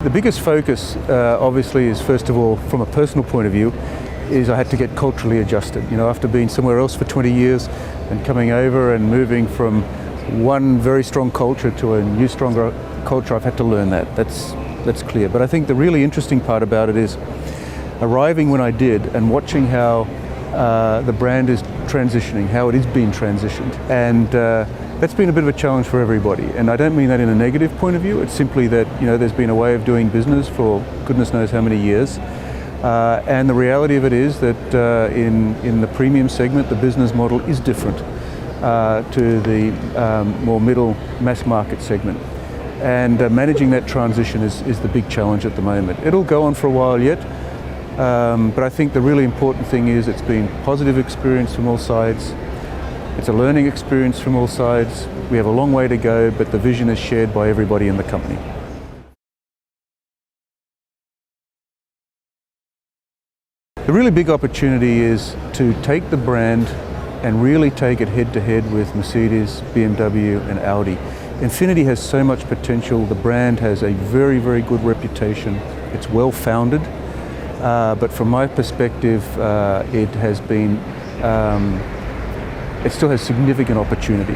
The biggest focus, obviously, is first of all, from a personal point of view, is I had to get culturally adjusted. You know, after being somewhere else for 20 years and coming over and moving from one very strong culture to a new, stronger culture, I've had to learn that. That's clear. But I think the really interesting part about it is arriving when I did and watching how the brand is transitioning, how it is being transitioned. And that's been a bit of a challenge for everybody. And I don't mean that in a negative point of view. It's simply that, you know, there's been a way of doing business for goodness knows how many years. And the reality of it is that in the premium segment, the business model is different to the more middle mass market segment. And managing that transition is the big challenge at the moment. It'll go on for a while yet, but I think the really important thing is it's been positive experience from all sides. It's a learning experience from all sides. We have a long way to go, but the vision is shared by everybody in the company. The really big opportunity is to take the brand and really take it head-to-head with Mercedes, BMW and Audi. Infiniti has so much potential. The brand has a very, very good reputation. It's well-founded, but from my perspective, it has been it still has significant opportunity.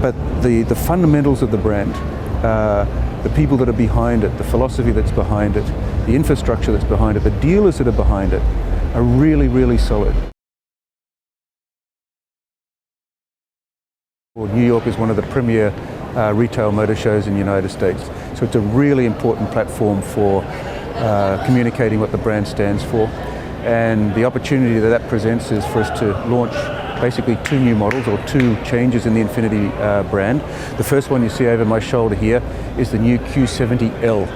But the fundamentals of the brand, the people that are behind it, the philosophy that's behind it, the infrastructure that's behind it, the dealers that are behind it, are really, really solid. New York is one of the premier retail motor shows in the United States. So it's a really important platform for communicating what the brand stands for. And the opportunity that presents is for us to launch basically two new models or two changes in the Infiniti brand. The first one you see over my shoulder here is the new Q70L.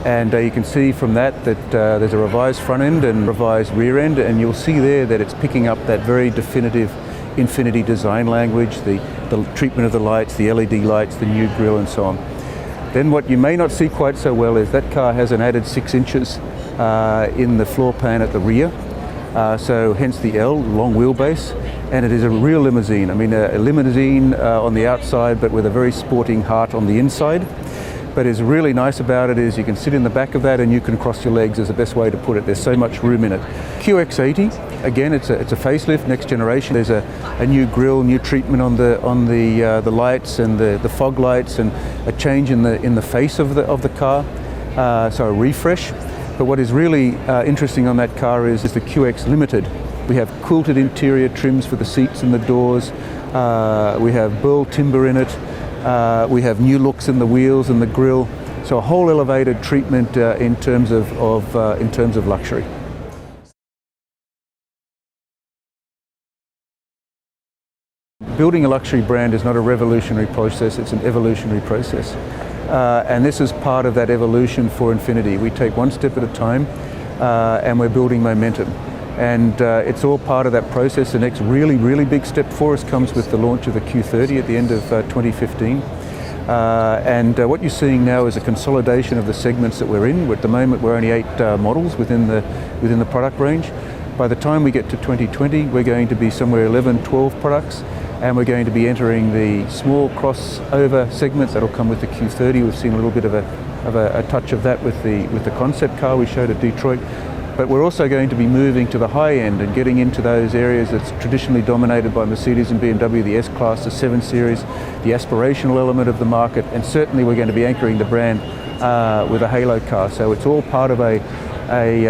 And you can see from that there's a revised front end and revised rear end, and you'll see there that it's picking up that very definitive Infiniti design language, the treatment of the lights, the LED lights, the new grille and so on. Then what you may not see quite so well is that car has an added 6 inches in the floor pan at the rear. So hence the L, long wheelbase, and it is a real limousine. I mean a limousine on the outside, but with a very sporting heart on the inside. But what's really nice about it is you can sit in the back of that and you can cross your legs, is the best way to put it. There's so much room in it. QX80, again, it's a facelift, next generation. There's a new grille, new treatment on the lights and the fog lights, and a change in the face of the car. So a refresh. But what is really interesting on that car is the QX Limited. We have quilted interior trims for the seats and the doors. We have burl timber in it. We have new looks in the wheels and the grille. So a whole elevated treatment in terms of luxury. Building a luxury brand is not a revolutionary process, it's an evolutionary process. And this is part of that evolution for Infiniti. We take one step at a time and we're building momentum. And it's all part of that process. The next really, really big step for us comes with the launch of the Q30 at the end of 2015. And what you're seeing now is a consolidation of the segments that we're in. At the moment, we're only 8 models within the product range. By the time we get to 2020, we're going to be somewhere 11, 12 products. And we're going to be entering the small crossover segments that'll come with the Q30. We've seen a little bit of a touch of that with the concept car we showed at Detroit. But we're also going to be moving to the high end and getting into those areas that's traditionally dominated by Mercedes and BMW, the S-Class, the 7 Series, the aspirational element of the market, and certainly we're going to be anchoring the brand with a halo car. So it's all part of a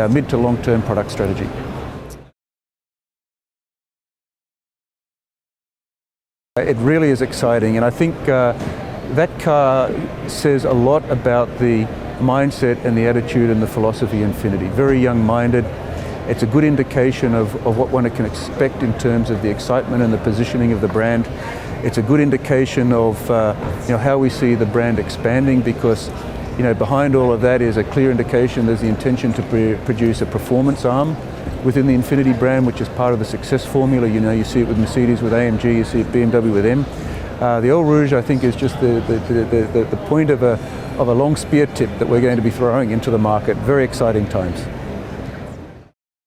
mid to long-term product strategy. It really is exciting, and I think that car says a lot about the mindset and the attitude and the philosophy of Infiniti. Very young-minded. It's a good indication of what one can expect in terms of the excitement and the positioning of the brand. It's a good indication of how we see the brand expanding, because behind all of that is a clear indication there's the intention to produce a performance arm within the Infiniti brand, which is part of the success formula. You see it with Mercedes, with AMG, you see it BMW with M. The Eau Rouge, I think, is just the point of a long spear tip that we're going to be throwing into the market. Very exciting times.